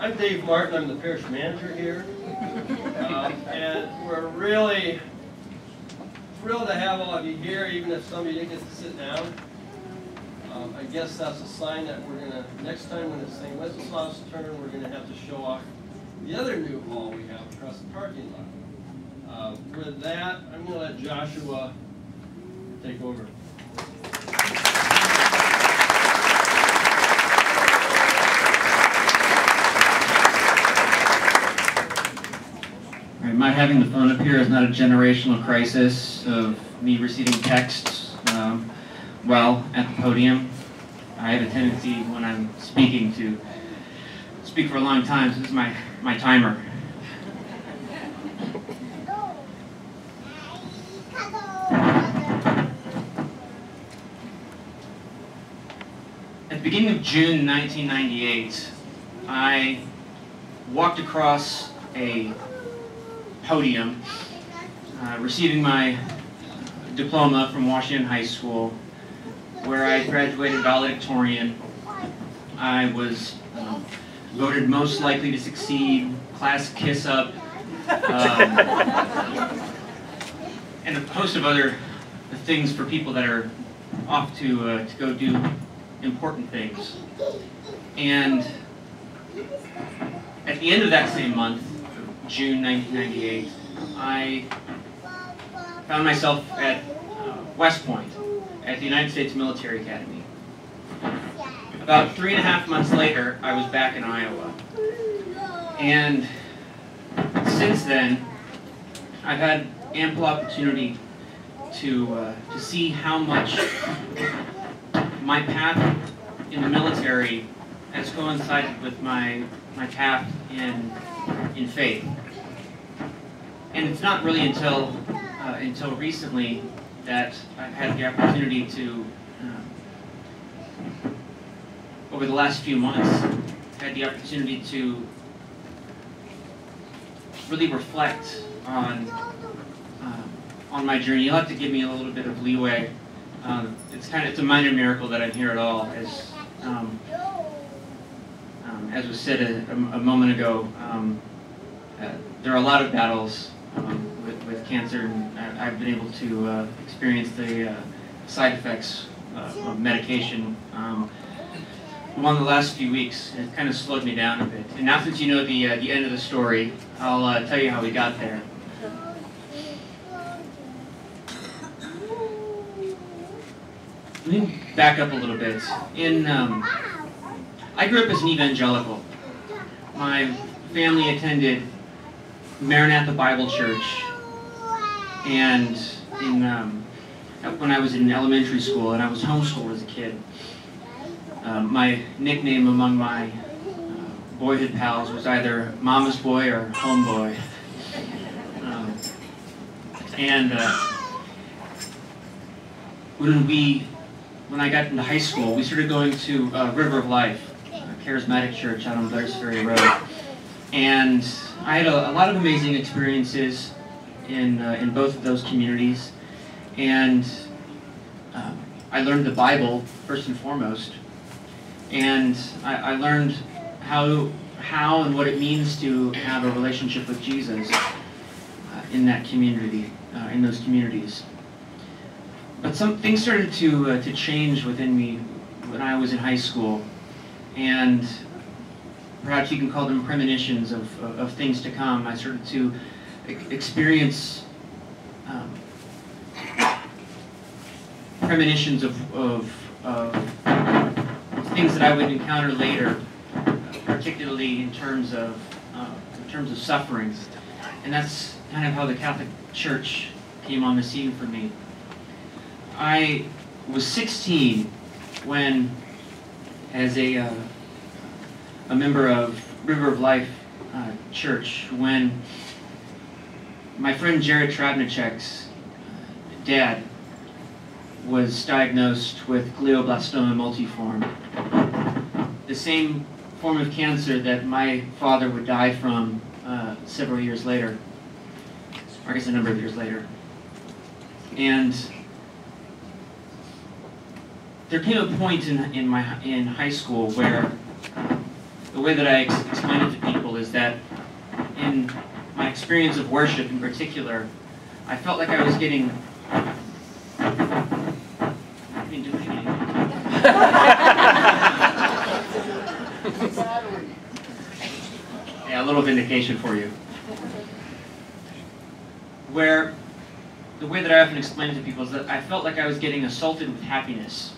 I'm Dave Martin. I'm the parish manager here. And we're really thrilled to have all of you here, even if some of you didn't get to sit down. I guess that's a sign that we're going to, next time when it's St. Wenceslas' turn, we're going to have to show off the other new hall we have across the parking lot. With that, I'm going to let Joshua take over. My having the phone up here is not a generational crisis of me receiving texts while at the podium. I have a tendency when I'm speaking to speak for a long time, so this is my timer. At the beginning of June 1998, I walked across a podium, receiving my diploma from Washington High School, where I graduated valedictorian. I was voted most likely to succeed, class kiss-up, and a host of other things for people that are off to go do important things. And at the end of that same month, June 1998, I found myself at West Point, at the United States Military Academy. About 3.5 months later, I was back in Iowa. And since then, I've had ample opportunity to see how much my path in the military has coincided with my path in faith. And it's not really until recently that I've had the opportunity to, over the last few months, had the opportunity to really reflect on my journey. You'll have to give me a little bit of leeway. It's a minor miracle that I'm here at all, as was said a moment ago. There are a lot of battles with cancer, and I've been able to experience the side effects of medication. One of the last few weeks, it kind of slowed me down a bit. And now, since you know the end of the story, I'll tell you how we got there. Let me back up a little bit. I grew up as an evangelical. My family attended Maranatha Bible Church, and when I was in elementary school, and I was homeschooled as a kid. My nickname among my boyhood pals was either Mama's Boy or Homeboy. When I got into high school, we started going to River of Life, a charismatic church out on Blair's Ferry Road. And I had a lot of amazing experiences in both of those communities. And I learned the Bible, first and foremost. And I learned how and what it means to have a relationship with Jesus in that community, in those communities. But some things started to change within me when I was in high school, and perhaps you can call them premonitions of things to come. I started to experience premonitions of things that I would encounter later, particularly in terms of sufferings, and that's kind of how the Catholic Church came on the scene for me. I was 16 when, as a member of River of Life Church, when my friend Jared Trabnicek's dad was diagnosed with glioblastoma multiforme, the same form of cancer that my father would die from several years later, or I guess a number of years later. And there came a point in high school where the way that I explained it to was that in my experience of worship in particular, I felt like I was getting... Yeah, a little vindication for you. Where the way that I often explain it to people is that I felt like I was getting assaulted with happiness.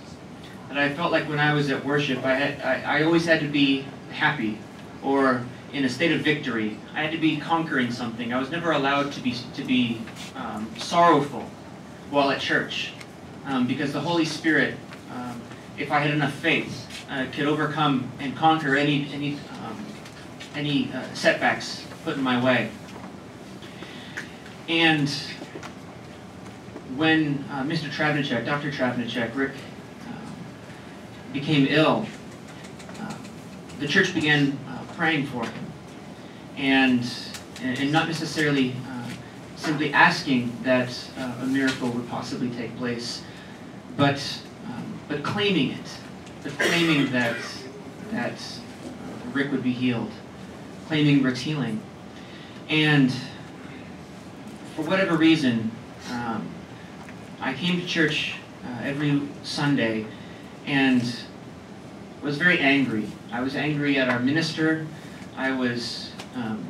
That I felt like when I was at worship, I always had to be happy or in a state of victory. I had to be conquering something. I was never allowed to be sorrowful while at church, because the Holy Spirit, if I had enough faith, could overcome and conquer any setbacks put in my way. And when Mr. Travnicek, Dr. Travnicek, Rick, became ill, the church began praying for him, and not necessarily simply asking that a miracle would possibly take place, but claiming it, but claiming that Rick would be healed, claiming Rick's healing. And for whatever reason, I came to church every Sunday and was very angry. I was angry at our minister. I was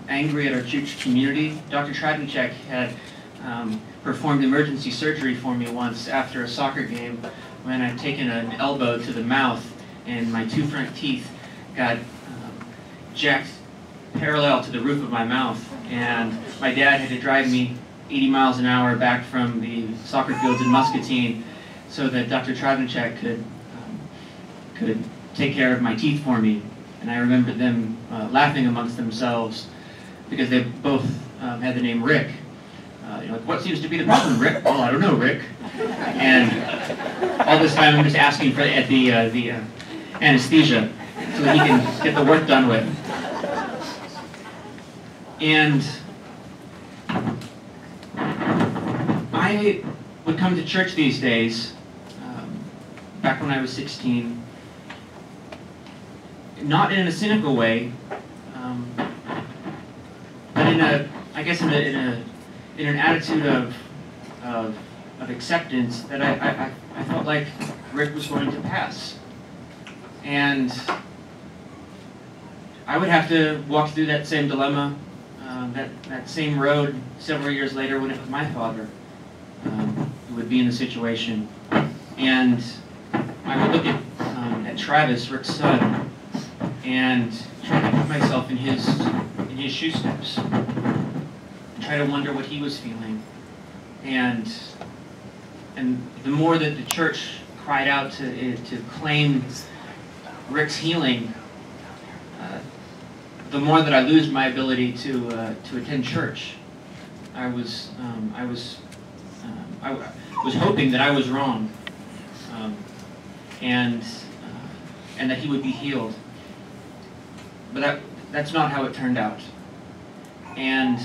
angry at our church community. Dr. Travnicek had performed emergency surgery for me once after a soccer game when I'd taken an elbow to the mouth and my two front teeth got jacked parallel to the roof of my mouth, and my dad had to drive me 80 miles an hour back from the soccer fields in Muscatine so that Dr. Travnicek could take care of my teeth for me. And I remember them laughing amongst themselves because they both had the name Rick. What seems to be the problem, Rick? Well, I don't know, Rick. And all this time I'm just asking for the anesthesia so that he can get the work done with. And I would come to church these days, back when I was 16, not in a cynical way, but in an attitude of acceptance that I felt like Rick was going to pass. And I would have to walk through that same dilemma, that same road several years later when it was my father who would be in the situation. And I would look at Travis, Rick's son, and try to put myself in his shoe steps. Try to wonder what he was feeling. And the more that the church cried out to claim Rick's healing, the more that I lose my ability to attend church. I was hoping that I was wrong, and that he would be healed. But that's not how it turned out. And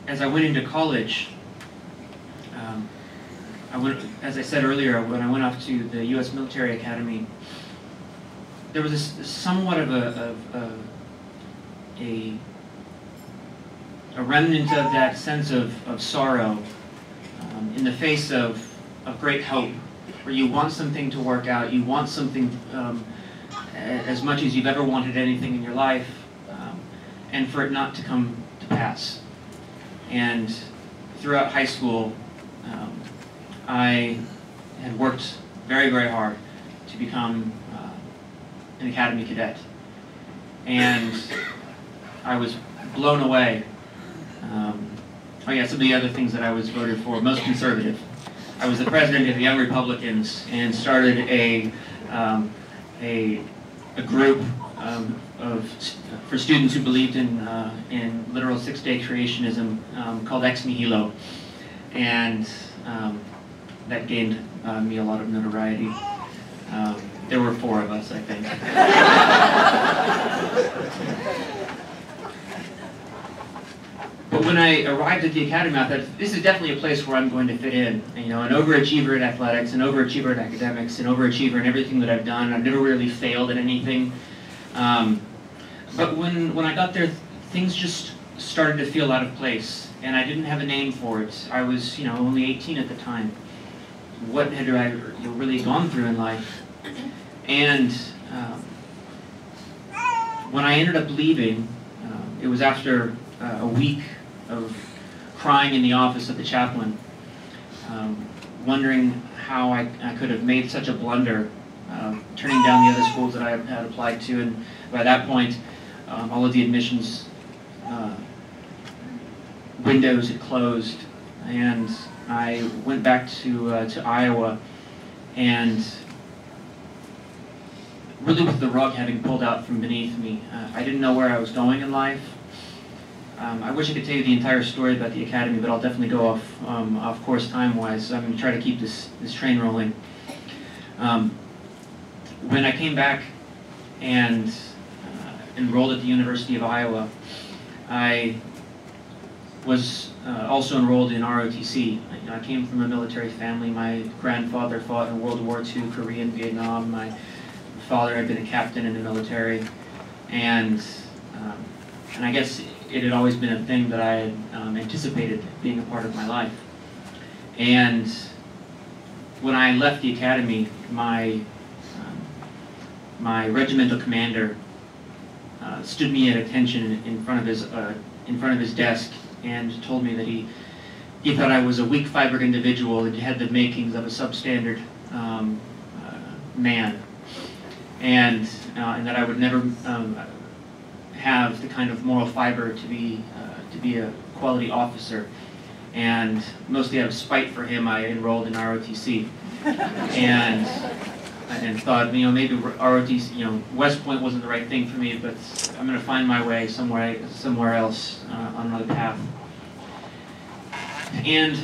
as I went into college, as I said earlier, when I went off to the U.S. Military Academy, there was somewhat of a remnant of that sense of sorrow in the face of great hope, where you want something to work out, you want something as much as you've ever wanted anything in your life, and for it not to come to pass. And throughout high school, I had worked very, very hard to become an academy cadet. And I was blown away. Some of the other things that I was voted for, most conservative. I was the president of the Young Republicans and started a group for students who believed in literal six-day creationism called Ex Nihilo, and that gained me a lot of notoriety. There were 4 of us, I think. But when I arrived at the academy, I thought, this is definitely a place where I'm going to fit in. An overachiever in athletics, an overachiever in academics, an overachiever in everything that I've done. I've never really failed at anything. A But when I got there, things just started to feel out of place, and I didn't have a name for it. I was, only 18 at the time. What had I really gone through in life? And when I ended up leaving, it was after a week of crying in the office of the chaplain, wondering how I could have made such a blunder, turning down the other schools that I had applied to, and by that point, all of the admissions windows had closed, and I went back to Iowa, and really with the rug having pulled out from beneath me. I didn't know where I was going in life. I wish I could tell you the entire story about the academy, but I'll definitely go off course time-wise, so I'm going to try to keep this train rolling. When I came back and enrolled at the University of Iowa, I was also enrolled in ROTC. I came from a military family. My grandfather fought in World War II, Korea, and Vietnam. My father had been a captain in the military, and I guess it had always been a thing that I had anticipated being a part of my life. And when I left the academy, my regimental commander stood me at attention in front of his desk and told me that he thought I was a weak-fibered individual and had the makings of a substandard man, and that I would never have the kind of moral fiber to be a quality officer. And mostly out of spite for him, I enrolled in ROTC, and thought, maybe ROTC, West Point wasn't the right thing for me, but I'm going to find my way somewhere else on another path. And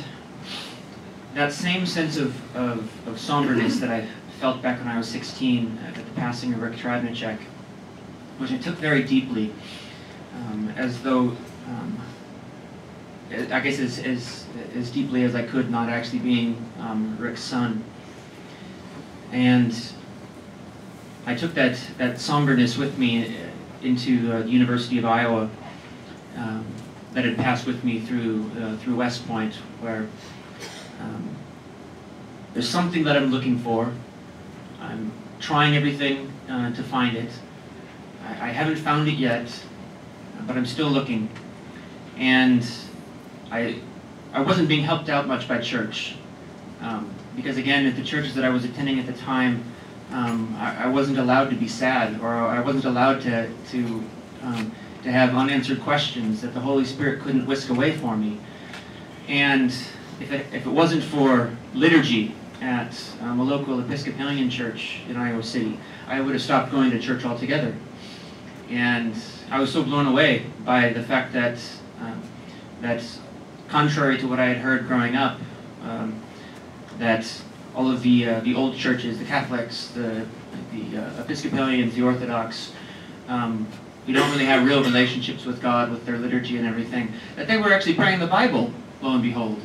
that same sense of somberness that I felt back when I was 16 at the passing of Rick Travnicek, which I took very deeply, as though, I guess as deeply as I could, not actually being Rick's son. And I took that somberness with me into the University of Iowa, that had passed with me through West Point, where there's something that I'm looking for. I'm trying everything to find it. I haven't found it yet, but I'm still looking. And I wasn't being helped out much by church. Because again, at the churches that I was attending at the time, I wasn't allowed to be sad, or I wasn't allowed to have unanswered questions that the Holy Spirit couldn't whisk away for me. And if it wasn't for liturgy at a local Episcopalian church in Iowa City, I would have stopped going to church altogether. And I was so blown away by the fact that contrary to what I had heard growing up, that all of the old churches, the Catholics, the Episcopalians, the Orthodox, we don't really have real relationships with God, with their liturgy and everything, that they were actually praying the Bible, lo and behold.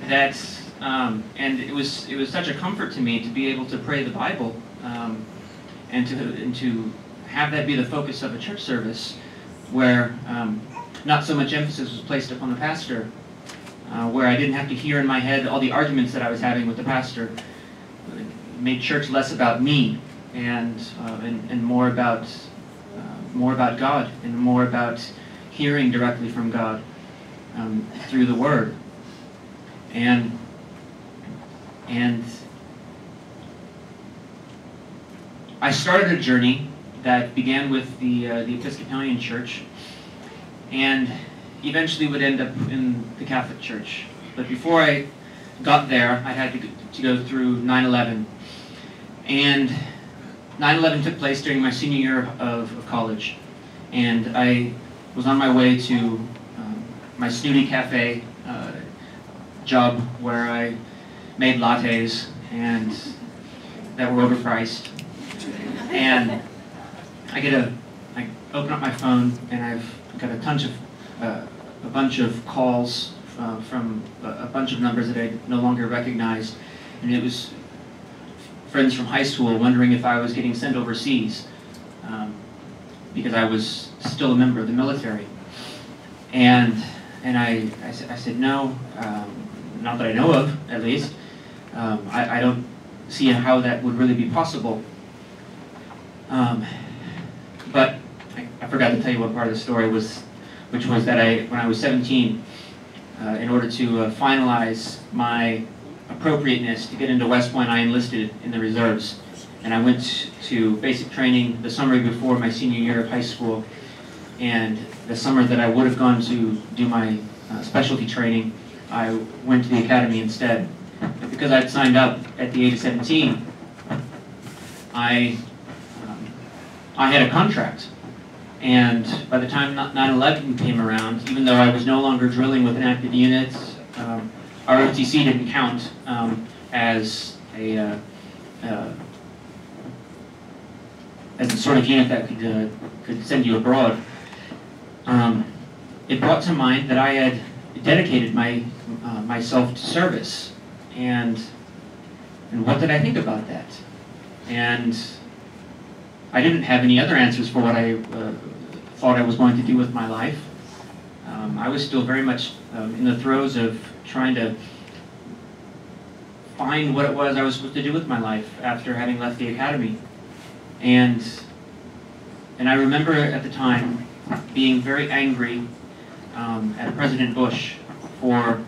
And it was such a comfort to me to be able to pray the Bible, and to have that be the focus of a church service, where not so much emphasis was placed upon the pastor, where I didn't have to hear in my head all the arguments that I was having with the pastor. It made church less about me and more about God, and more about hearing directly from God through the Word. And I started a journey that began with the Episcopalian Church, and eventually would end up in the Catholic Church. But before I got there, I had to go through 9/11. And 9/11 took place during my senior year of college. And I was on my way to my snooty cafe job, where I made lattes and that were overpriced. And I open up my phone, and I've got a bunch of calls from a bunch of numbers that I no longer recognized, and it was friends from high school wondering if I was getting sent overseas. because I was still a member of the military. And I said, no, not that I know of, at least. I don't see how that would really be possible. But I forgot to tell you what part of the story was, which was that when I was 17, in order to finalize my appropriateness to get into West Point, I enlisted in the reserves. And I went to basic training the summer before my senior year of high school. And the summer that I would have gone to do my specialty training, I went to the academy instead. But because I'd signed up at the age of 17, I had a contract. And by the time 9/11 came around, even though I was no longer drilling with an active unit, our OTC didn't count as a sort of unit that could send you abroad. It brought to mind that I had dedicated myself to service, and what did I think about that? And I didn't have any other answers for what I thought I was going to do with my life. I was still very much in the throes of trying to find what it was I was supposed to do with my life after having left the academy. And I remember at the time being very angry at President Bush for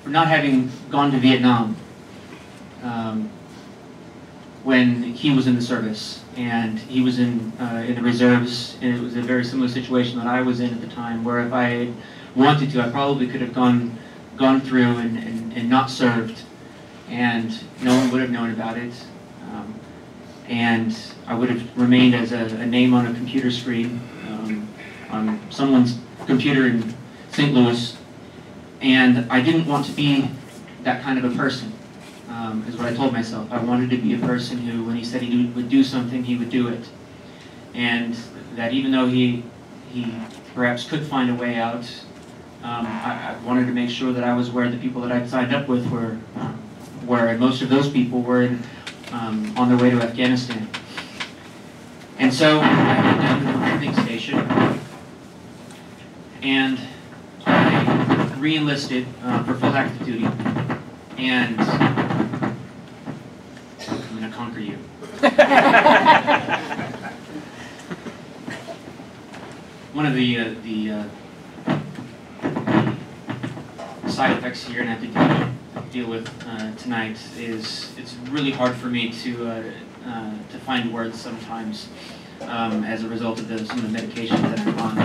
not having gone to Vietnam when he was in the service, and he was in the reserves, and it was a very similar situation that I was in at the time, where if I had wanted to, I probably could have gone through and not served, and no one would have known about it, and I would have remained as a name on a computer screen on someone's computer in St. Louis, and I didn't want to be that kind of a person. Is what I told myself. I wanted to be a person who, when he said he would do something, he would do it. And that even though he perhaps could find a way out, I wanted to make sure that I was where the people that I'd signed up with were, and most of those people were on their way to Afghanistan. And so I went down to the recruiting station, and I re-enlisted for full active duty. And I'm going to conquer you. One of the side effects here, and I have to deal with tonight, is it's really hard for me to find words sometimes as a result of some of the medications that I'm on.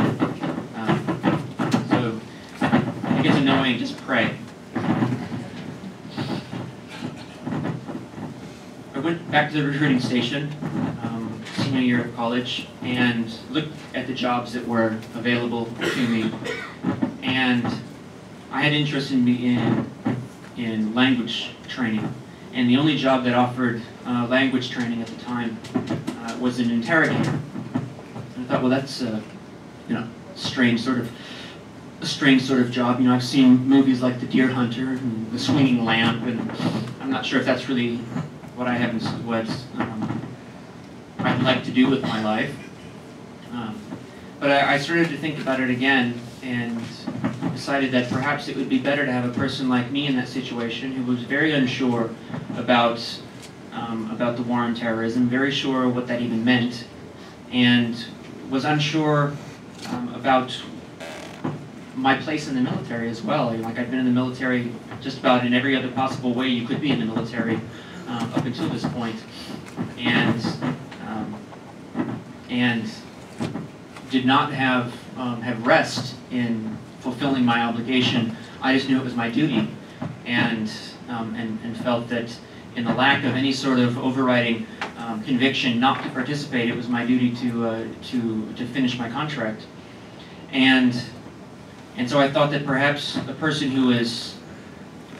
So if it gets annoying, just pray. I went back to the recruiting station, senior year of college, and looked at the jobs that were available to me. And I had interest in language training, and the only job that offered language training at the time was an interrogator. And I thought, well, that's a strange sort of job. I've seen movies like The Deer Hunter and The Swinging Lamp, and I'm not sure if that's really what I'd like to do with my life. But I started to think about it again and decided that perhaps it would be better to have a person like me in that situation, who was very unsure about the war on terrorism, very sure what that even meant, and was unsure about my place in the military as well. Like, I'd been in the military just about in every other possible way you could be in the military up until this point, and did not have rest in fulfilling my obligation. I just knew it was my duty, and felt that in the lack of any sort of overriding conviction not to participate, it was my duty to finish my contract. And so I thought that perhaps a person who was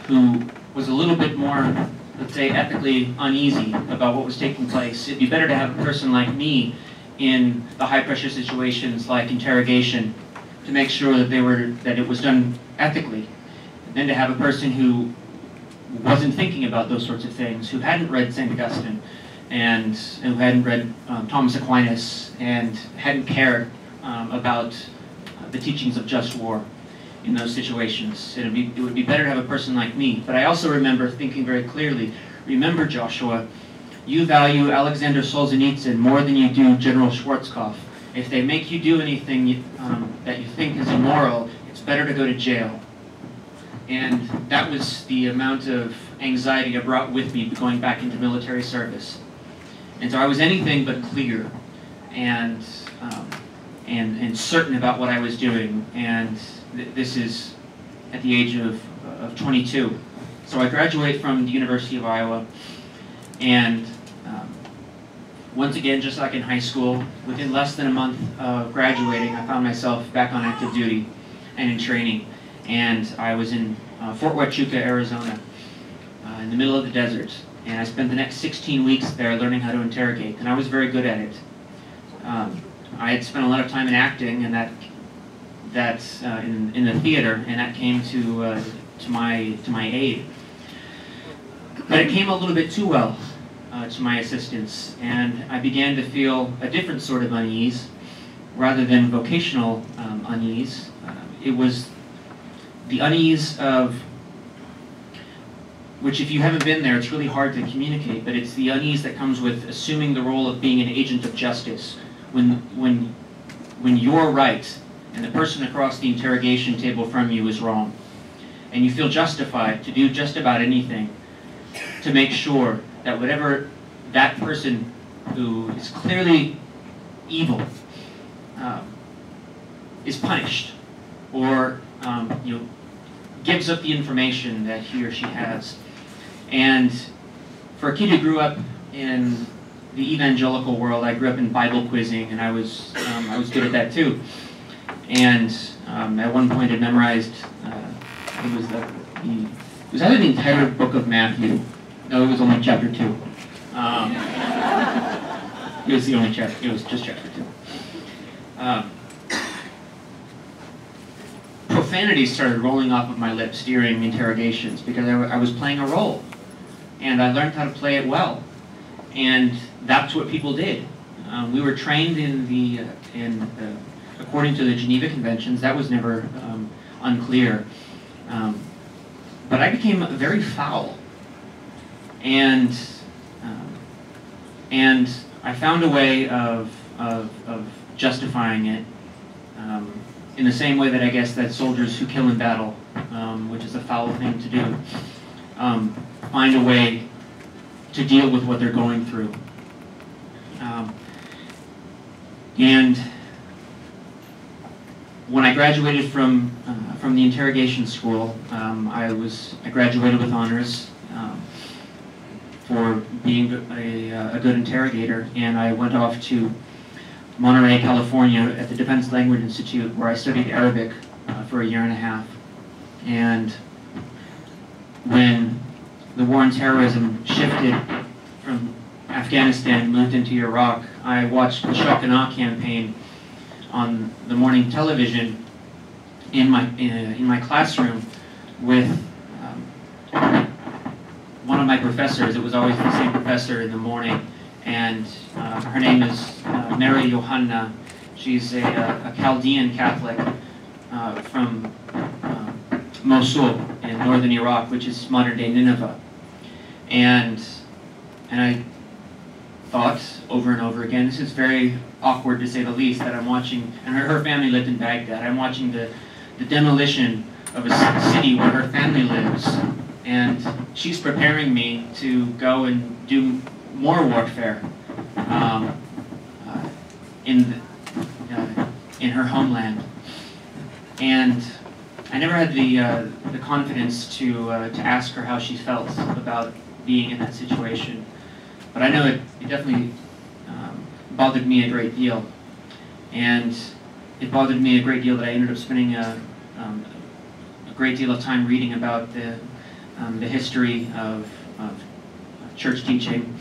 a little bit more, let's say, ethically uneasy about what was taking place, it'd be better to have a person like me in the high-pressure situations like interrogation, to make sure that it was done ethically, than to have a person who wasn't thinking about those sorts of things, who hadn't read St. Augustine, and who hadn't read Thomas Aquinas and hadn't cared about the teachings of just war in those situations. It would be better to have a person like me. But I also remember thinking very clearly, remember, Joshua, you value Alexander Solzhenitsyn more than you do General Schwarzkopf. If they make you do anything that you think is immoral, it's better to go to jail. And that was the amount of anxiety I brought with me going back into military service. And so I was anything but clear and certain about what I was doing. And this is at the age of 22. So I graduate from the University of Iowa, and once again, just like in high school, within less than a month of graduating, I found myself back on active duty and in training. And I was in Fort Huachuca, Arizona, in the middle of the desert. And I spent the next 16 weeks there learning how to interrogate, and I was very good at it. I had spent a lot of time in acting, and in the theater, and that came to my aid. But it came a little bit too well to my assistance, and I began to feel a different sort of unease, rather than vocational unease. It was the unease of, which if you haven't been there, it's really hard to communicate, but it's the unease that comes with assuming the role of being an agent of justice. When you're right, and the person across the interrogation table from you is wrong, and you feel justified to do just about anything to make sure that whatever that person who is clearly evil is punished, or gives up the information that he or she has. And for a kid who grew up in the evangelical world, I grew up in Bible quizzing, and I was good at that too. And at one point, I memorized it was either the entire book of Matthew. No, it was only chapter 2. It was the only chapter. It was just chapter 2. Profanity started rolling off of my lips during interrogations because I was playing a role, and I learned how to play it well. And that's what people did. We were trained according to the Geneva Conventions. That was never unclear. But I became very foul, and I found a way of justifying it in the same way that I guess that soldiers who kill in battle, which is a foul thing to do, find a way to deal with what they're going through. And when I graduated from the interrogation school, I graduated with honors for being a good interrogator, and I went off to Monterey, California at the Defense Language Institute, where I studied Arabic for a year and a half. And when the war on terrorism shifted from Afghanistan and moved into Iraq, I watched the Shock and Awe campaign on the morning television in my classroom with one of my professors. It was always the same professor in the morning, and her name is Mary Yohanna. She's a Chaldean Catholic from Mosul in northern Iraq, which is modern-day Nineveh. And I thought over and over again, this is very awkward to say the least, that I'm watching, and her family lived in Baghdad, I'm watching the demolition of a city where her family lives, and she's preparing me to go and do more warfare in her homeland. And I never had the confidence to ask her how she felt about being in that situation. But I know it definitely bothered me a great deal. And it bothered me a great deal that I ended up spending a great deal of time reading about the history of church teaching,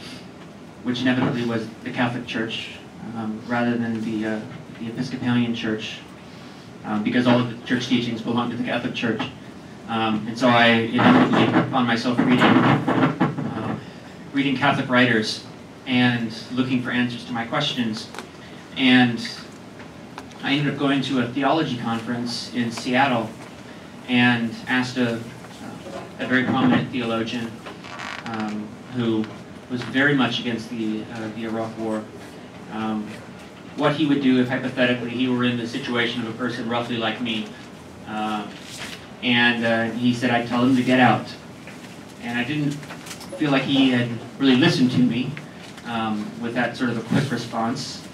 which inevitably was the Catholic Church, rather than the Episcopalian Church, because all of the church teachings belong to the Catholic Church. And so I inevitably found myself reading Catholic writers and looking for answers to my questions. And I ended up going to a theology conference in Seattle and asked a very prominent theologian who was very much against the Iraq War, what he would do if hypothetically he were in the situation of a person roughly like me. He said I'd tell him to get out. And I didn't feel like he had really listened to me with that sort of a quick response.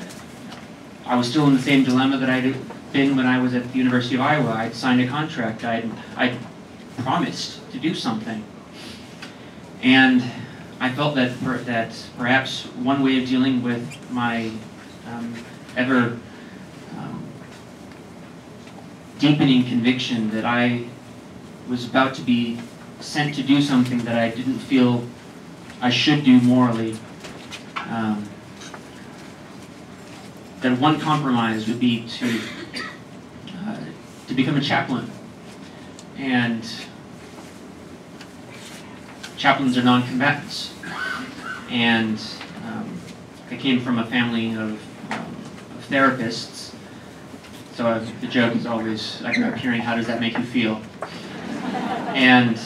I was still in the same dilemma that I'd been when I was at the University of Iowa. I'd signed a contract. I'd promised to do something. And I felt that perhaps one way of dealing with my ever deepening conviction that I was about to be sent to do something that I didn't feel I should do morally, that one compromise would be to become a chaplain. And chaplains are non-combatants. And I came from a family of therapists, so the joke is always, I grew up hearing, how does that make you feel? And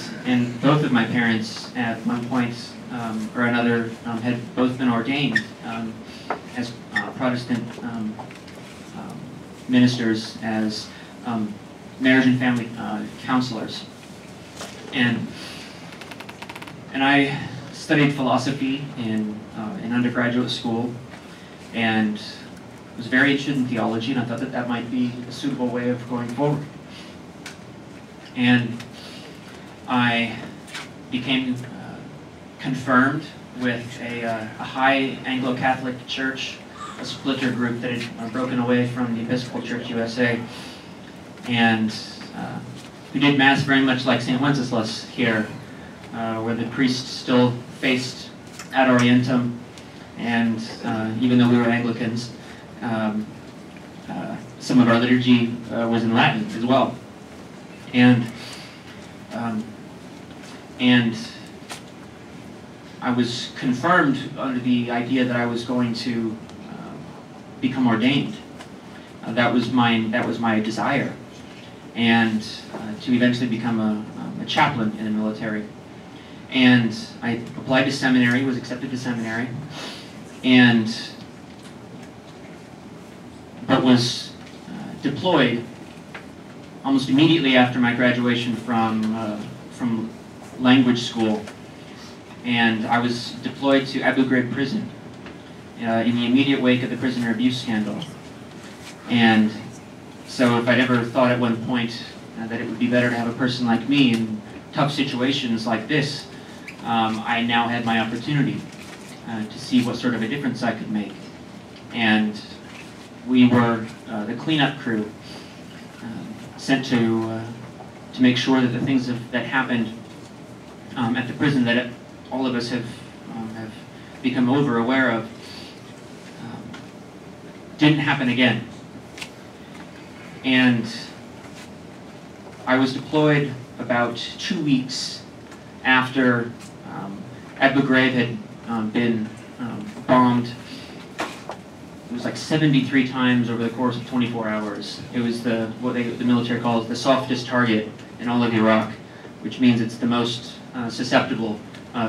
both of my parents at one point or another had both been ordained as Protestant ministers, as marriage and family counselors. And I studied philosophy in undergraduate school, and was very interested in theology, and I thought that might be a suitable way of going forward. And I became confirmed with a high Anglo-Catholic church, a splitter group that had broken away from the Episcopal Church USA, and who did Mass very much like St. Wenceslas here, where the priest still faced ad orientem, and even though we were Anglicans, some of our liturgy was in Latin as well. And I was confirmed under the idea that I was going to become ordained. That was my desire, and to eventually become a chaplain in the military. And I applied to seminary, was accepted to seminary, but was deployed almost immediately after my graduation from language school. And I was deployed to Abu Ghraib prison in the immediate wake of the prisoner abuse scandal. And so if I'd ever thought at one point that it would be better to have a person like me in tough situations like this, I now had my opportunity to see what sort of a difference I could make. And we were the cleanup crew sent to make sure that the things that happened at the prison that all of us have become aware of didn't happen again. And I was deployed about 2 weeks after Abu Ghraib had been bombed. It was like 73 times over the course of 24 hours. It was what the military calls the softest target in all of Iraq, which means it's the most susceptible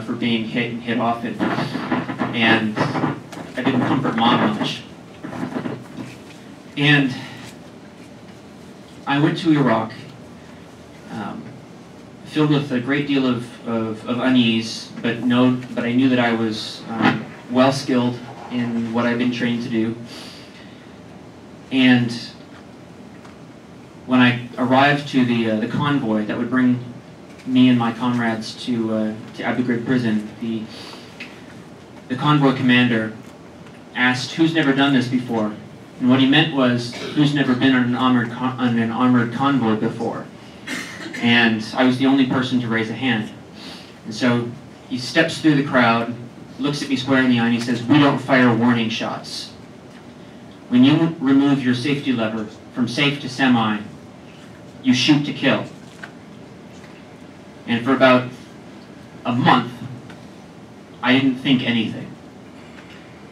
for being hit and hit often. And I didn't comfort Mom much. And I went to Iraq filled with a great deal of unease, but I knew that I was well skilled in what I've been trained to do. And when I arrived to the convoy that would bring me and my comrades to Abu Ghraib prison, the convoy commander asked, "Who's never done this before?" And what he meant was, who's never been on an armored convoy before? And I was the only person to raise a hand. And so he steps through the crowd, looks at me square in the eye, and he says, "We don't fire warning shots. When you remove your safety lever from safe to semi, you shoot to kill." And for about a month, I didn't think anything.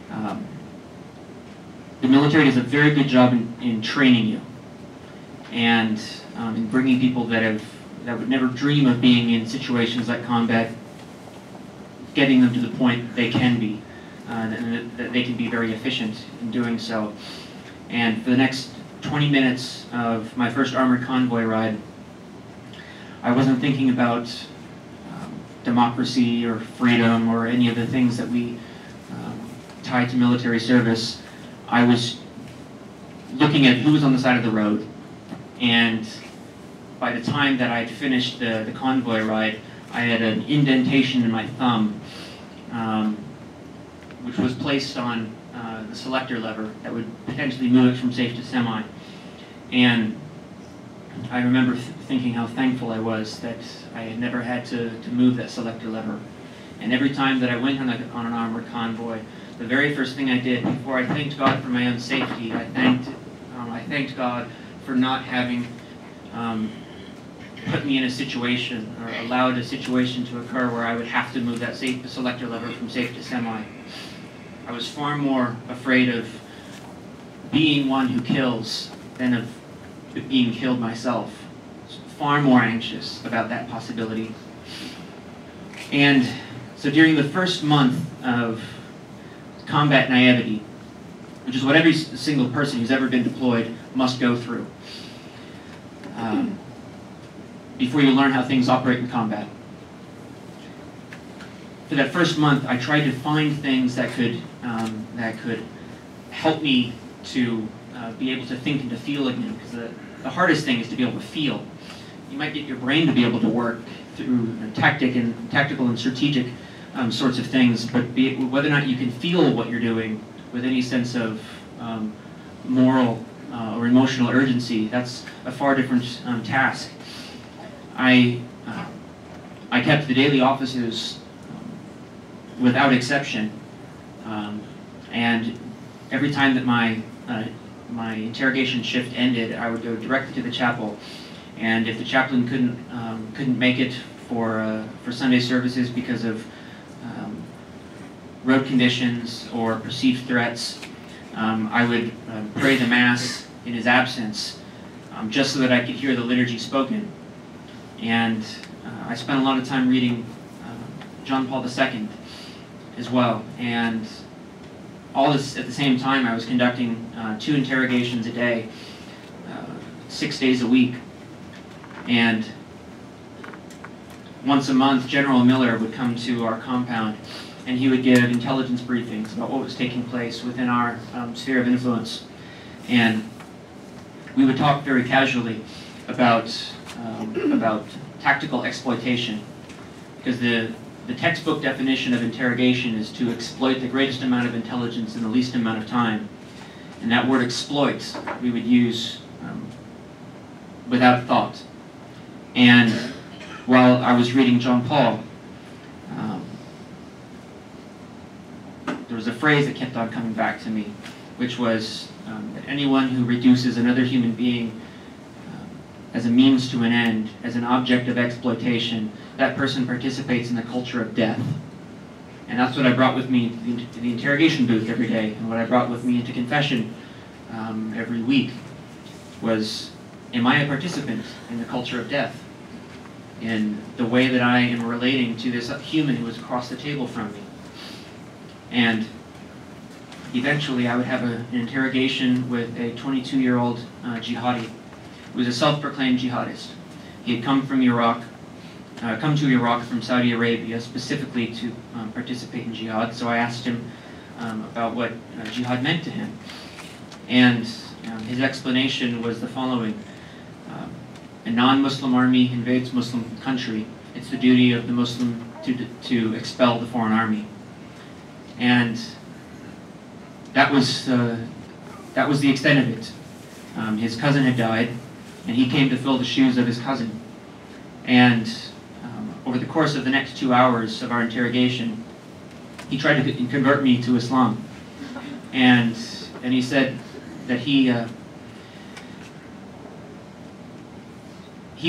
the military does a very good job in training you and in bringing people that would never dream of being in situations like combat, getting them to the point they can be, and that they can be very efficient in doing so. And for the next 20 minutes of my first armored convoy ride, I wasn't thinking about democracy or freedom or any of the things that we tie to military service. I was looking at who was on the side of the road, and by the time that I'd finished the convoy ride, I had an indentation in my thumb, which was placed on the selector lever that would potentially move it from safe to semi. And I remember thinking how thankful I was that I had never had to move that selector lever. And every time that I went on an armored convoy, the very first thing I did before I thanked God for my own safety, I thanked God for not having put me in a situation or allowed a situation to occur where I would have to move that selector lever from safe to semi. I was far more afraid of being one who kills than of being killed myself. Far more anxious about that possibility. And so during the first month of combat naivety, which is what every single person who's ever been deployed must go through, before you learn how things operate in combat. For that first month, I tried to find things that could help me to be able to think and to feel again, because the hardest thing is to be able to feel. You might get your brain to be able to work through tactical and strategic sorts of things, but whether or not you can feel what you're doing with any sense of moral or emotional urgency, that's a far different task. I kept the daily officers without exception, and every time that my interrogation shift ended, I would go directly to the chapel, and if the chaplain couldn't make it for Sunday services because of road conditions or perceived threats, I would pray the Mass in his absence, just so that I could hear the liturgy spoken. And I spent a lot of time reading John Paul II as well. And all this at the same time, I was conducting 2 interrogations a day, 6 days a week. And once a month, General Miller would come to our compound, and he would give intelligence briefings about what was taking place within our sphere of influence. And we would talk very casually about tactical exploitation, because the textbook definition of interrogation is to exploit the greatest amount of intelligence in the least amount of time. And that word exploit we would use without thought. And while I was reading John Paul, there was a phrase that kept on coming back to me, which was that anyone who reduces another human being as a means to an end, as an object of exploitation, that person participates in the culture of death. And that's what I brought with me to the interrogation booth every day, and what I brought with me into confession every week was, am I a participant in the culture of death? In the way that I am relating to this human who is across the table from me. And eventually I would have an interrogation with a 22-year-old jihadi, who was a self-proclaimed jihadist. He had come to Iraq from Saudi Arabia specifically to participate in jihad. So I asked him about what jihad meant to him. And his explanation was the following. A non-Muslim army invades Muslim country. It's the duty of the Muslim to expel the foreign army. And that was the extent of it. His cousin had died, and he came to fill the shoes of his cousin. And over the course of the next 2 hours of our interrogation, he tried to convert me to Islam. And he said that he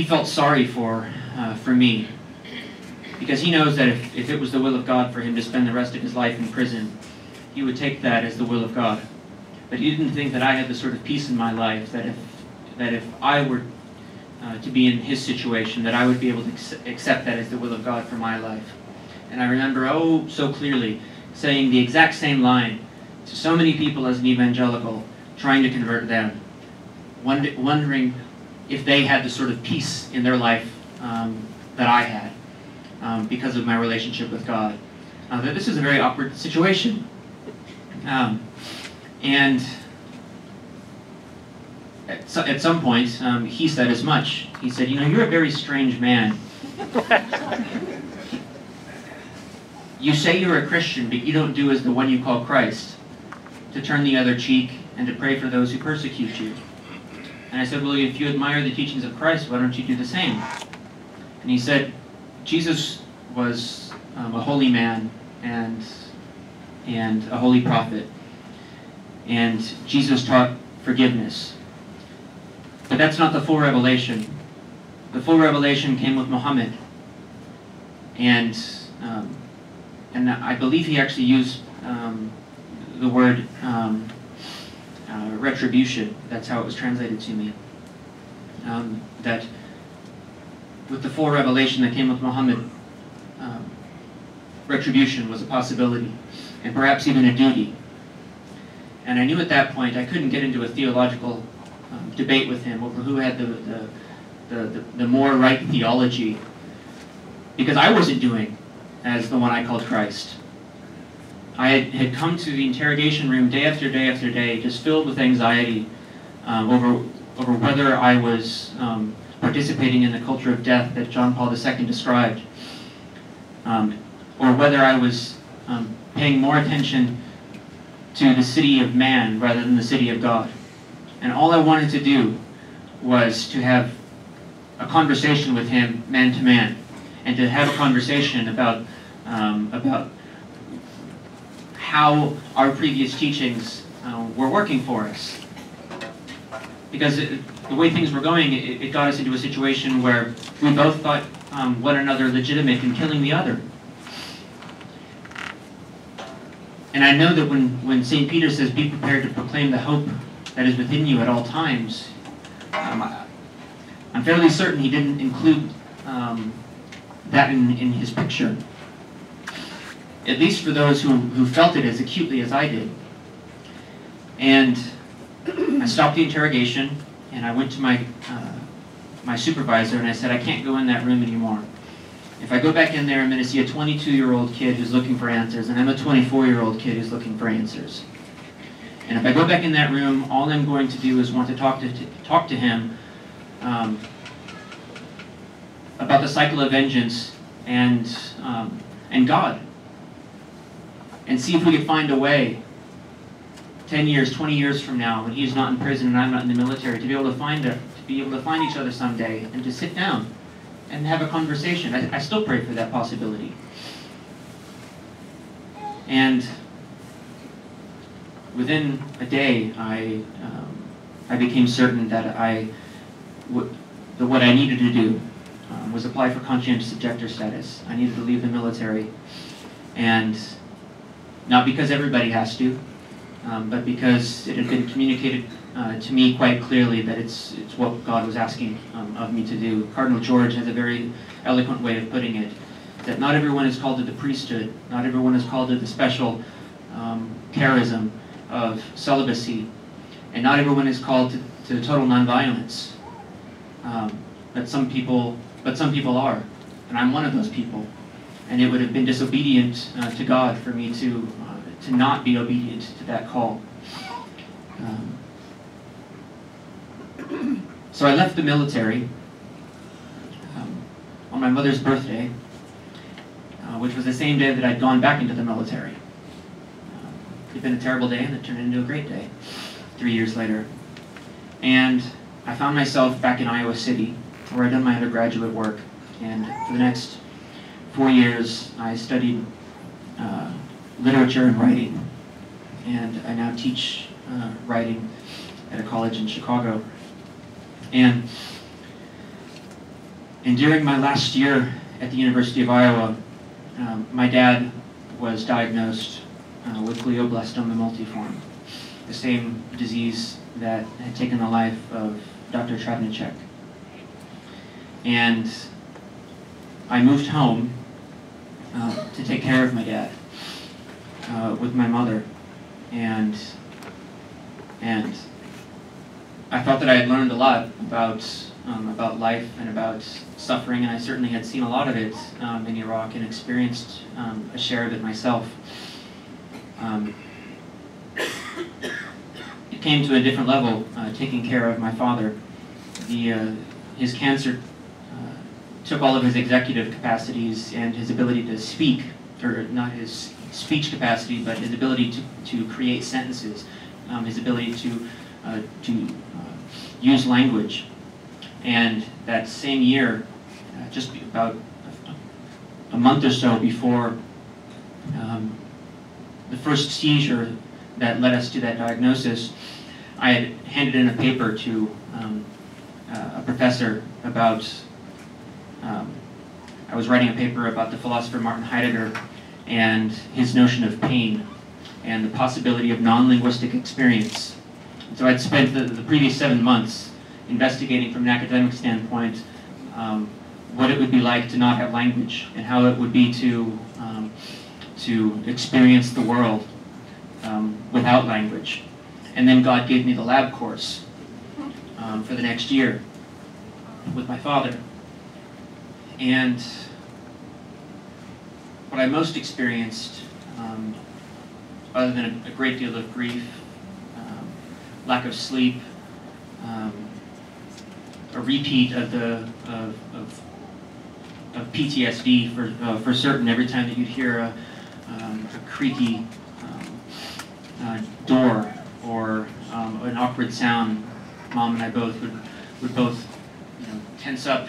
felt sorry for me, because he knows that if it was the will of God for him to spend the rest of his life in prison, he would take that as the will of God. But he didn't think that I had the sort of peace in my life that if I were to be in his situation, that I would be able to accept that as the will of God for my life. And I remember, oh, so clearly, saying the exact same line to so many people as an evangelical, trying to convert them, wondering if they had the sort of peace in their life that I had because of my relationship with God. That this is a very awkward situation. And at some point, he said as much. He said, you know, you're a very strange man. You say you're a Christian, but you don't do as the one you call Christ, to turn the other cheek and to pray for those who persecute you. And I said, well, if you admire the teachings of Christ, why don't you do the same? And he said, Jesus was a holy man and a holy prophet. And Jesus taught forgiveness. But that's not the full revelation. The full revelation came with Muhammad. And I believe he actually used the word retribution. That's how it was translated to me. That with the full revelation that came with Muhammad, retribution was a possibility, and perhaps even a duty. And I knew at that point I couldn't get into a theological debate with him over who had the more right theology, because I wasn't doing as the one I called Christ. I had come to the interrogation room day after day after day, just filled with anxiety over whether I was participating in the culture of death that John Paul II described, or whether I was paying more attention to the city of man rather than the city of God. And all I wanted to do was to have a conversation with him man to man, and to have a conversation about how our previous teachings were working for us. Because the way things were going, it got us into a situation where we both thought one another legitimate in killing the other. And I know that when St. Peter says, be prepared to proclaim the hope that is within you at all times, I'm fairly certain he didn't include that in his picture. At least for those who felt it as acutely as I did. And I stopped the interrogation, and I went to my supervisor, and I said, I can't go in that room anymore. If I go back in there, I'm going to see a 22-year-old kid who's looking for answers, and I'm a 24-year-old kid who's looking for answers. And if I go back in that room, all I'm going to do is want to talk to him about the cycle of vengeance and God, and see if we could find a way 10 years, 20 years from now, when he's not in prison and I'm not in the military, to be able to find each other someday and to sit down and have a conversation. I still pray for that possibility. And within a day, I became certain that what I needed to do was apply for conscientious objector status. I needed to leave the military, and not because everybody has to, but because it had been communicated to me quite clearly that it's what God was asking of me to do. Cardinal George has a very eloquent way of putting it, that not everyone is called to the priesthood, not everyone is called to the special charism of celibacy, and not everyone is called to total nonviolence. But some people are, and I'm one of those people. And it would have been disobedient to God for me to not be obedient to that call. So I left the military on my mother's birthday, which was the same day that I'd gone back into the military. It had been a terrible day, and it turned into a great day 3 years later. And I found myself back in Iowa City, where I'd done my undergraduate work. And for the next 4 years, I studied literature and writing. And I now teach writing at a college in Chicago. And during my last year at the University of Iowa, my dad was diagnosed with glioblastoma multiforme, the same disease that had taken the life of Dr. Travnicek. And I moved home to take care of my dad with my mother, and I thought that I had learned a lot about life and about suffering, and I certainly had seen a lot of it in Iraq and experienced a share of it myself. It came to a different level, taking care of my father. His cancer took all of his executive capacities and his ability to speak, or not his speech capacity, but his ability to create sentences, his ability to use language. And that same year, just about a month or so before the first seizure that led us to that diagnosis, I had handed in a paper to a professor about, I was writing a paper about the philosopher Martin Heidegger and his notion of pain and the possibility of non-linguistic experience. So I'd spent the previous 7 months investigating from an academic standpoint what it would be like to not have language and how it would be to experience the world without language. And then God gave me the lab course for the next year with my father. And what I most experienced, other than a great deal of grief, lack of sleep, a repeat of PTSD for certain. Every time that you'd hear a creaky door or an awkward sound, Mom and I both would both tense up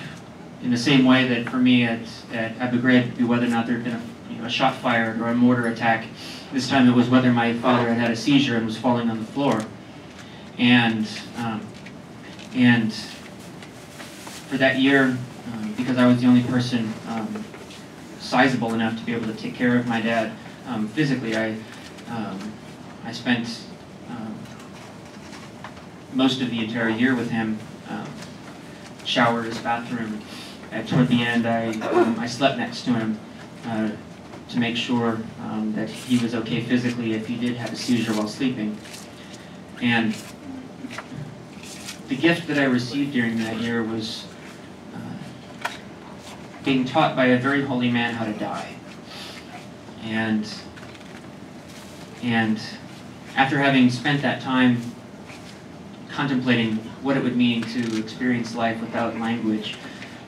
in the same way that for me at Abu Ghraib would be whether or not there had been a shot fired or a mortar attack. This time it was whether my father had a seizure and was falling on the floor. And for that year, because I was the only person sizable enough to be able to take care of my dad physically, I spent most of the entire year with him. Showered his bathroom. Toward the end, I slept next to him to make sure that he was okay physically if he did have a seizure while sleeping. And the gift that I received during that year was being taught by a very holy man how to die. And after having spent that time contemplating what it would mean to experience life without language,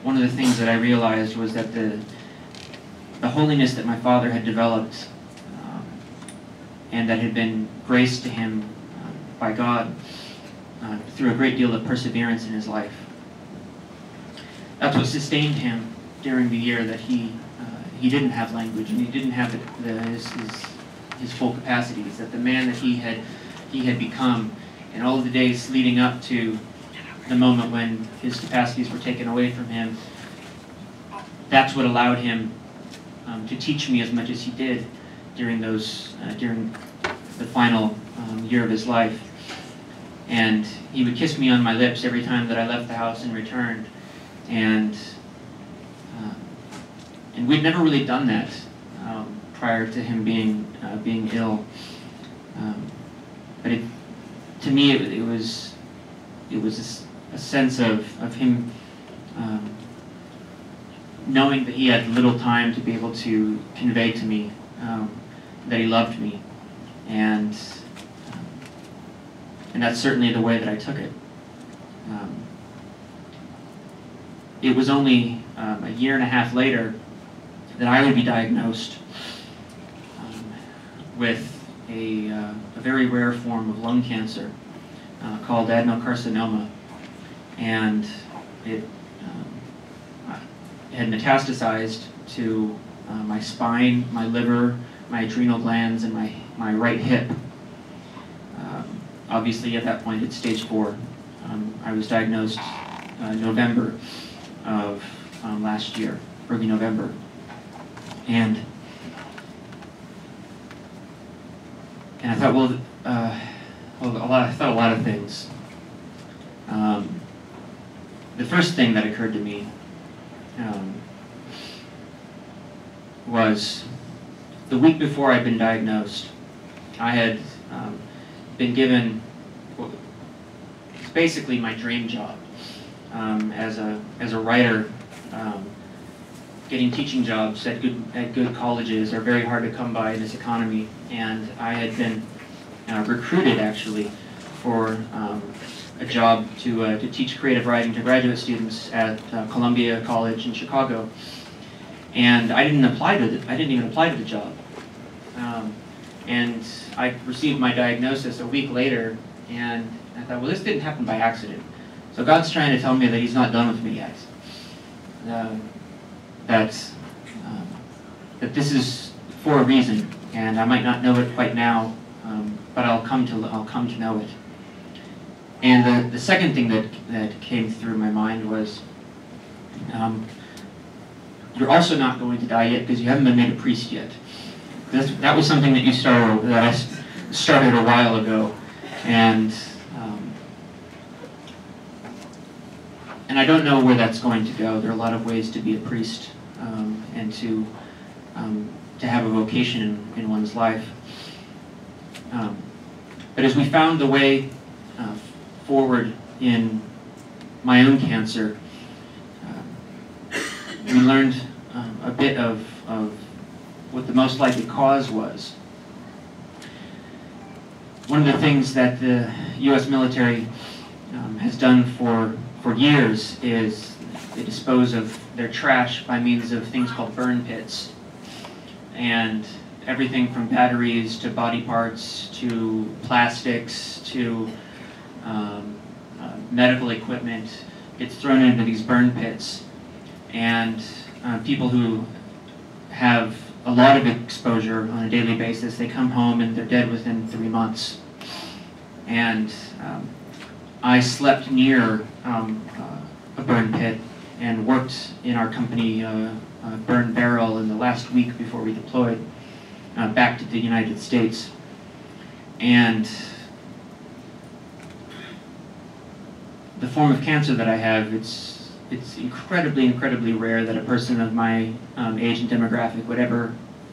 one of the things that I realized was that the holiness that my father had developed and that had been graced to him by God through a great deal of perseverance in his life, that's what sustained him during the year that he didn't have language and he didn't have his full capacities, that the man that he had become in all of the days leading up to the moment when his capacities were taken away from him, that's what allowed him to teach me as much as he did during the final year of his life. And he would kiss me on my lips every time that I left the house and returned. And we'd never really done that prior to him being ill. But to me, it was a sense of him knowing that he had little time to be able to convey to me that he loved me, and that's certainly the way that I took it. It was only a year and a half later that I would be diagnosed with a very rare form of lung cancer called adenocarcinoma, and it had metastasized to my spine, my liver, my adrenal glands, and my right hip. Obviously, at that point, it's stage 4. I was diagnosed November of last year, early November. And And I thought, well, I thought a lot of things. The first thing that occurred to me was the week before I'd been diagnosed. I had been given basically my dream job as a writer. Getting teaching jobs at good colleges are very hard to come by in this economy, and I had been recruited actually for a job to teach creative writing to graduate students at Columbia College in Chicago, and I didn't even apply to the job, and I received my diagnosis a week later, and I thought, well, this didn't happen by accident. So God's trying to tell me that He's not done with me yet. That this is for a reason, and I might not know it quite now, but I'll come to know it. And the second thing that came through my mind was, you're also not going to die yet because you haven't been made a priest yet. That was something that I started a while ago, and I don't know where that's going to go. There are a lot of ways to be a priest and to have a vocation in one's life. But as we found the way forward in my own cancer, we learned a bit of what the most likely cause was. One of the things that the U.S. military has done for years is they dispose of their trash by means of things called burn pits. And everything from batteries to body parts to plastics to medical equipment gets thrown into these burn pits. And people who have a lot of exposure on a daily basis, they come home and they're dead within 3 months. And I slept near a burn pit and worked in our company burn barrel in the last week before we deployed back to the United States. And the form of cancer that I have, it's incredibly rare that a person of my age and demographic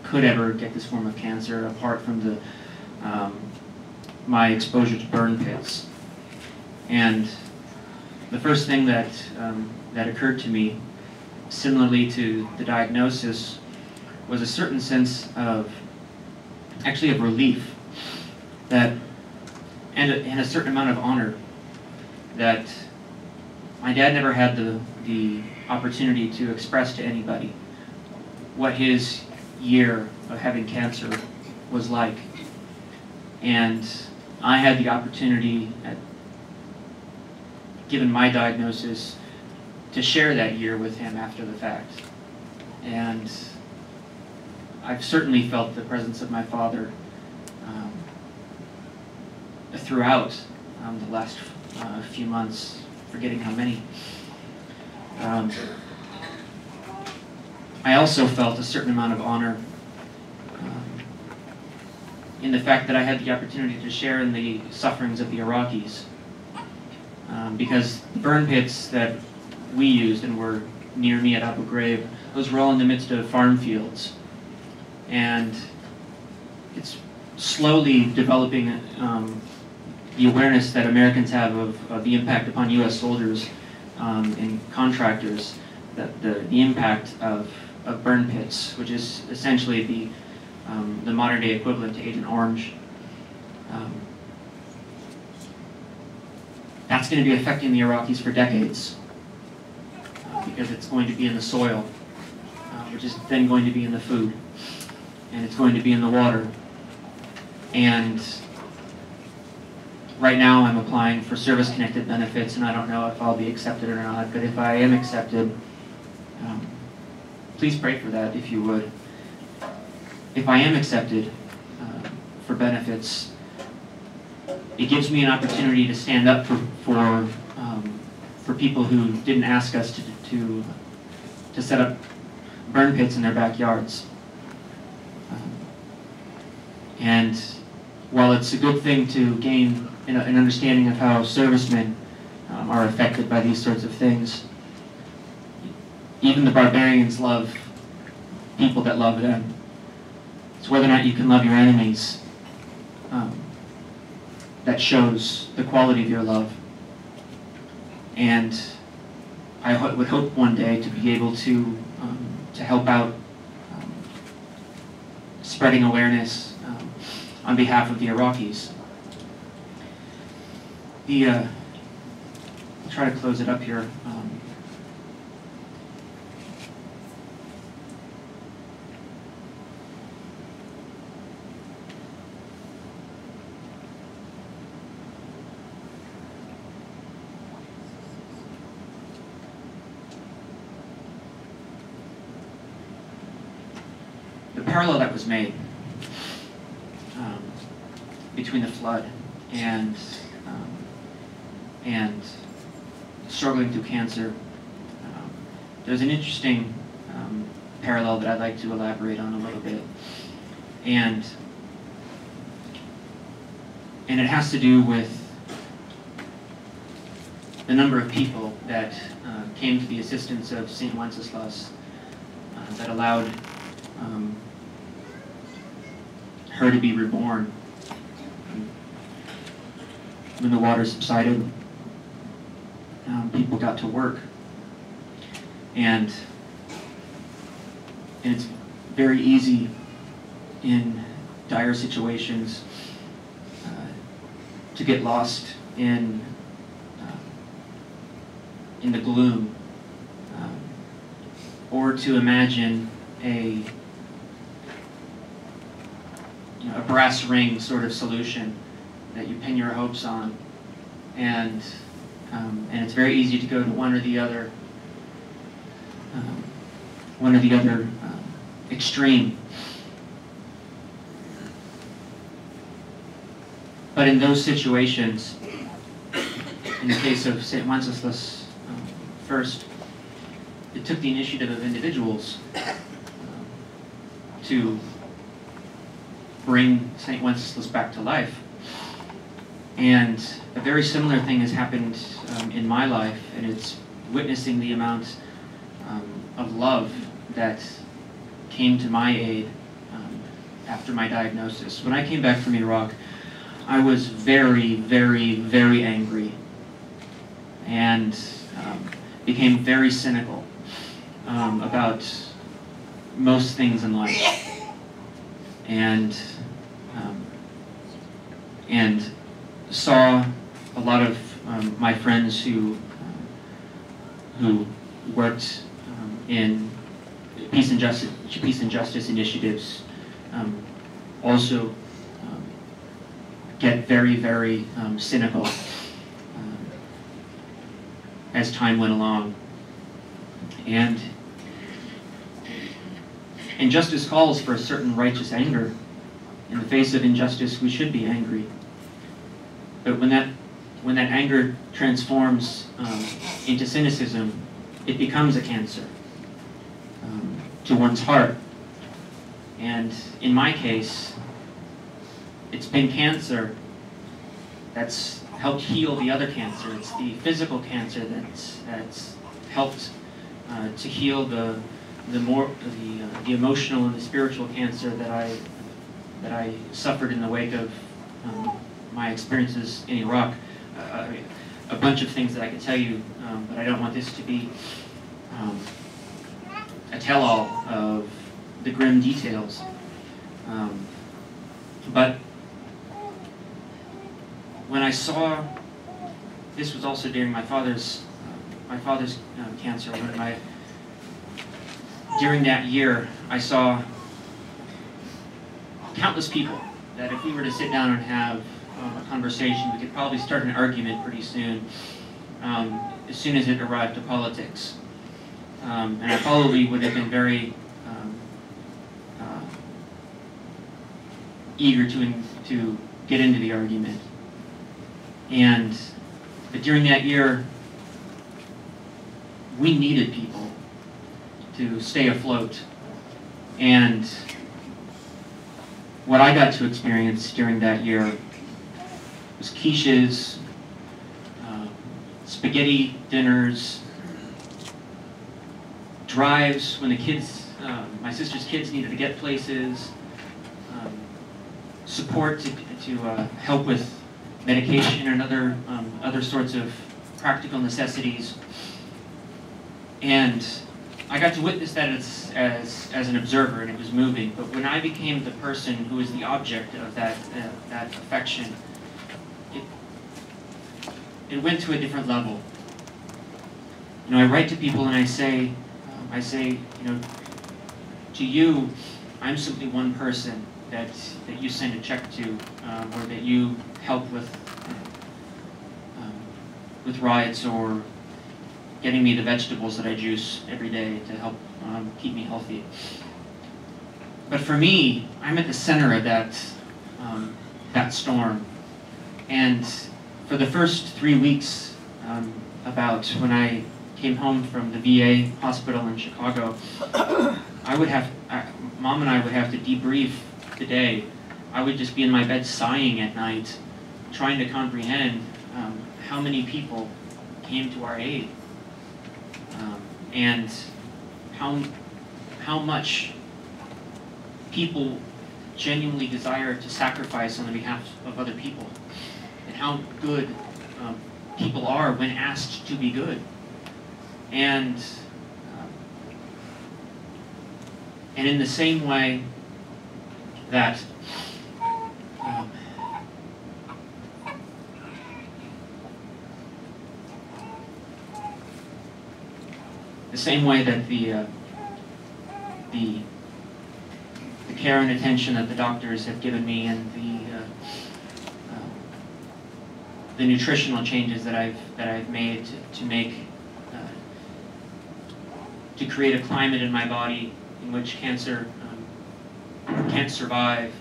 could ever get this form of cancer apart from my exposure to burn pits. And the first thing that occurred to me, similarly to the diagnosis, was a certain sense of relief, and a certain amount of honor that my dad never had the opportunity to express to anybody what his year of having cancer was like. And I had the opportunity, given my diagnosis, to share that year with him after the fact. And I've certainly felt the presence of my father throughout the last few months, forgetting how many. I also felt a certain amount of honor in the fact that I had the opportunity to share in the sufferings of the Iraqis. Because the burn pits that we used and were near me at Abu Ghraib, those were all in the midst of farm fields. And it's slowly developing the awareness that Americans have of the impact upon U.S. soldiers and contractors, the impact of burn pits, which is essentially the modern day equivalent to Agent Orange. That's going to be affecting the Iraqis for decades because it's going to be in the soil, which is then going to be in the food, and it's going to be in the water. And right now I'm applying for service-connected benefits, and I don't know if I'll be accepted or not, but if I am accepted, please pray for that if you would. If I am accepted for benefits, it gives me an opportunity to stand up for people who didn't ask us to set up burn pits in their backyards. And while it's a good thing to gain an understanding of how servicemen are affected by these sorts of things, even the barbarians love people that love them. It's whether or not you can love your enemies that shows the quality of your love. And I would hope one day to be able to help out spreading awareness on behalf of the Iraqis. I'll try to close it up here. The parallel that was made between the flood and struggling through cancer, there's an interesting parallel that I'd like to elaborate on a little bit, and it has to do with the number of people that came to the assistance of St. Wenceslas that allowed her to be reborn. When the water subsided, people got to work, and it's very easy in dire situations to get lost in the gloom, or to imagine a brass ring sort of solution that you pin your hopes on, and it's very easy to go to one or the other extreme. But in those situations, in the case of St. Wenceslas first, it took the initiative of individuals to bring St. Wenceslas back to life. And a very similar thing has happened in my life, and it's witnessing the amount of love that came to my aid after my diagnosis. When I came back from Iraq, I was very, very, very angry, and became very cynical about most things in life. And saw a lot of my friends who worked in peace and justice initiatives also get very, very cynical as time went along. And injustice calls for a certain righteous anger. In the face of injustice, we should be angry. But when that anger transforms into cynicism, it becomes a cancer to one's heart. And in my case, it's been cancer that's helped heal the other cancer. It's the physical cancer that's helped to heal the emotional and the spiritual cancer that I suffered in the wake of my experiences in Iraq. A bunch of things that I could tell you, but I don't want this to be a tell-all of the grim details. But when I saw, this was also during my father's cancer. During that year, I saw countless people that if we were to sit down and have a conversation, we could probably start an argument pretty soon, as soon as it arrived to politics. And I probably would have been very eager to get into the argument. But during that year, we needed people to stay afloat. And what I got to experience during that year was quiches, spaghetti dinners, drives when the kids, my sister's kids needed to get places, support to help with medication and other sorts of practical necessities. And I got to witness that as an observer, and it was moving. But when I became the person who was the object of that affection, it went to a different level. You know, I write to people and I say, you know, to you, I'm simply one person that you send a check to, or that you help with rides, or getting me the vegetables that I juice every day to help keep me healthy. But for me, I'm at the center of that storm. And for the first 3 weeks, about when I came home from the VA hospital in Chicago, Mom and I would have to debrief the day. I would just be in my bed sighing at night, trying to comprehend how many people came to our aid, and how much people genuinely desire to sacrifice on the behalf of other people, and how good people are when asked to be good. And in the same way that the care and attention that the doctors have given me, and the nutritional changes that I've made to create a climate in my body in which cancer can't survive.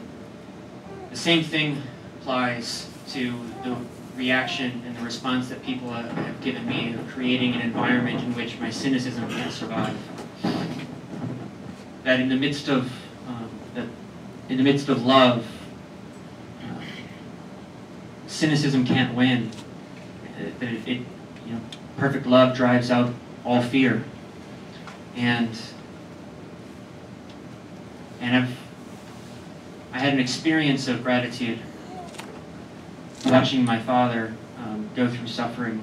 The same thing applies to the reaction and the response that people have given me of creating an environment in which my cynicism can't survive. That in the midst of love, cynicism can't win. That perfect love drives out all fear. And I had an experience of gratitude watching my father go through suffering.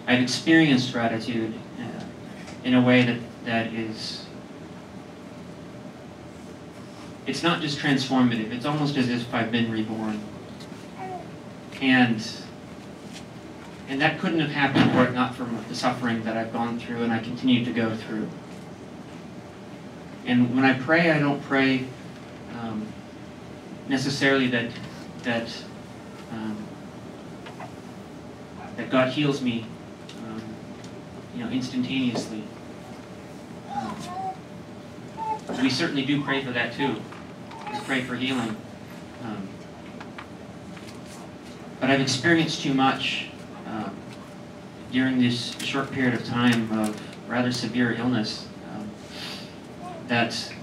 I've experienced gratitude in a way that is, it's not just transformative, it's almost as if I've been reborn. And that couldn't have happened were it not for the suffering that I've gone through and I continue to go through. And when I pray, I don't pray necessarily that God heals me, instantaneously. We certainly do pray for that too. We pray for healing. But I've experienced too much during this short period of time of rather severe illness, that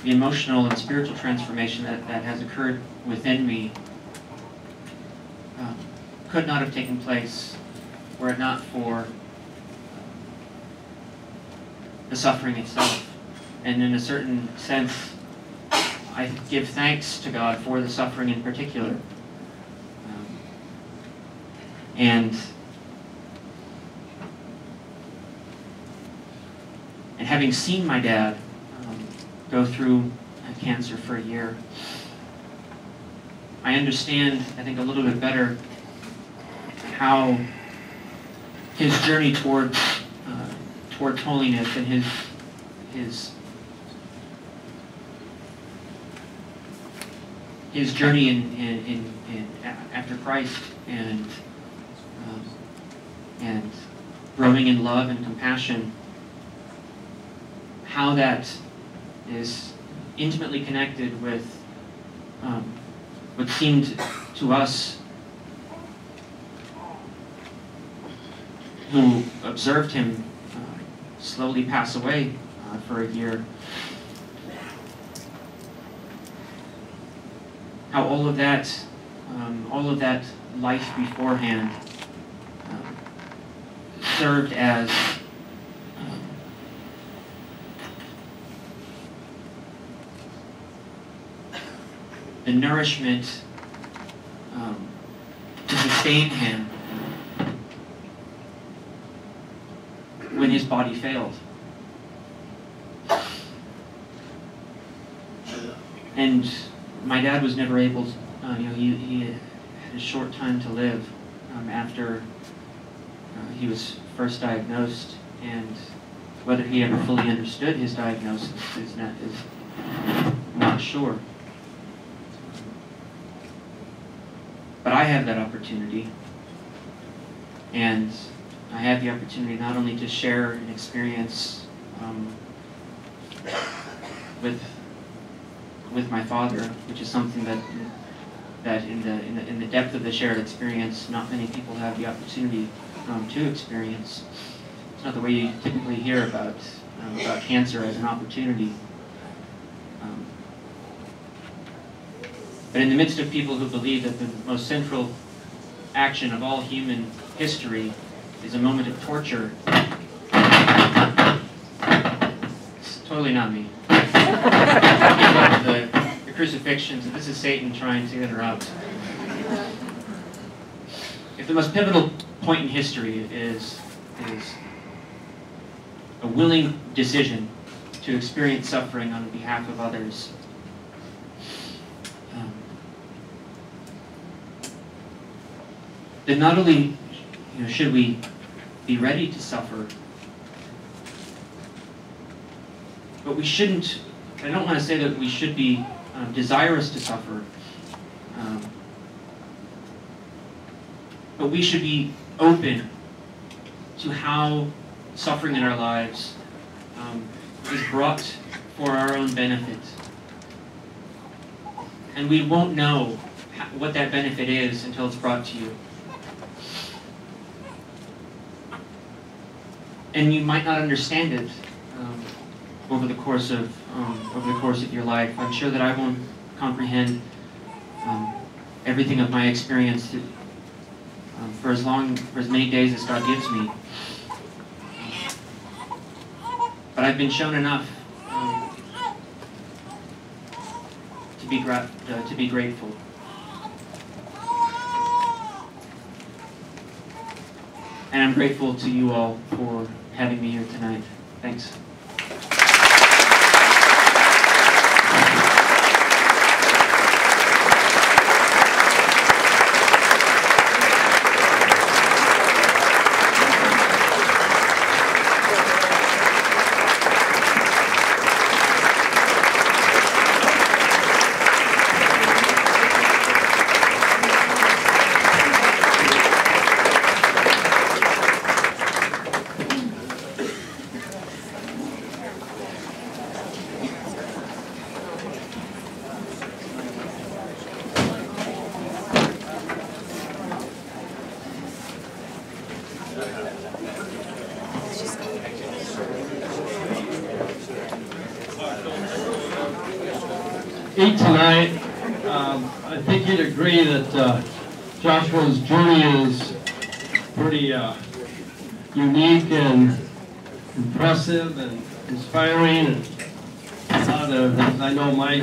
the emotional and spiritual transformation that has occurred within me could not have taken place were it not for the suffering itself. And in a certain sense, I give thanks to God for the suffering in particular. And having seen my dad go through cancer for a year, I understand, I think, a little bit better how his journey towards holiness and his journey in after Christ and growing in love and compassion, how that is intimately connected with what seemed to us who observed him slowly pass away for a year, how all of that life beforehand served as the nourishment to sustain him when his body failed. And my dad was never able to, he had a short time to live after he was first diagnosed, and whether he ever fully understood his diagnosis is not sure. But I have that opportunity, and I have the opportunity not only to share an experience with my father, which is something that in the depth of the shared experience, not many people have the opportunity to experience. It's not the way you typically hear about cancer as an opportunity. But in the midst of people who believe that the most central action of all human history is a moment of torture, it's totally not me. The crucifixions, this is Satan trying to interrupt. If the most pivotal point in history is a willing decision to experience suffering on behalf of others, then not only should we be ready to suffer, but we shouldn't, I don't want to say that we should be desirous to suffer, but we should be open to how suffering in our lives is brought for our own benefit. And we won't know what that benefit is until it's brought to you. And you might not understand it over the course of your life. I'm sure that I won't comprehend everything of my experience for as many days as God gives me. But I've been shown enough to be grateful. And I'm grateful to you all for having me here tonight. Thanks. Tonight, I think you'd agree that Joshua's journey is pretty unique and impressive and inspiring, and a lot of, I know my